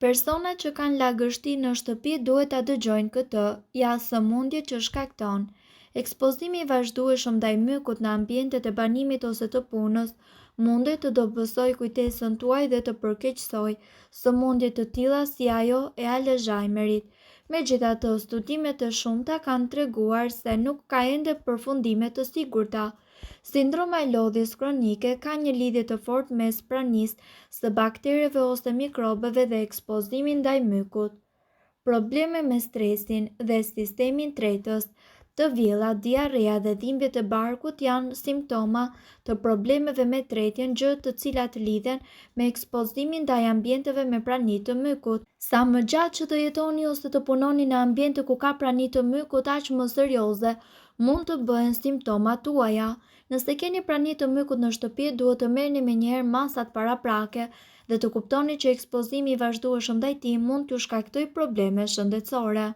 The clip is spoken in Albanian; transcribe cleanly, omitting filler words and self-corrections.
Personat që kanë lagështi në shtëpi duhet ta dëgjojnë këtë, ja sëmundje që shkakton. Ekspozimi i vazhdueshëm ndaj mykut në ambientet e banimit ose të punës mundet të dobësojë kujtesën tuaj dhe të përkeqësojë sëmundje të tilla si ajo e Alzheimerit. Megjithatë, studime të shumta kanë treguar se nuk ka ende përfundime të sigurta. Sindroma e lodhjes kronike ka një lidhje të fortë mes pranisë së baktereve ose mikrobeve dhe ekspozimit ndaj mykut. Probleme me stresin dhe sistemin tretës, të vjellat, diarrea dhe dhimbjet e barkut janë simptoma të problemeve me tretjen, gjë të cilat lidhen me ekspozimin ndaj ambienteve me prani të mykut. Sa më gjatë që të jetoni ose të punoni në ambiente ku ka prani të mykut, aq më serioze mund të bëhen simptomat tuaja. Nëse keni prani të mykut në shtëpi, duhet të merrni menjëherë masat paraprake dhe të kuptoni që ekspozimi i vazhdueshëm ndaj tij mund t'ju shkaktojë probleme shëndetësore.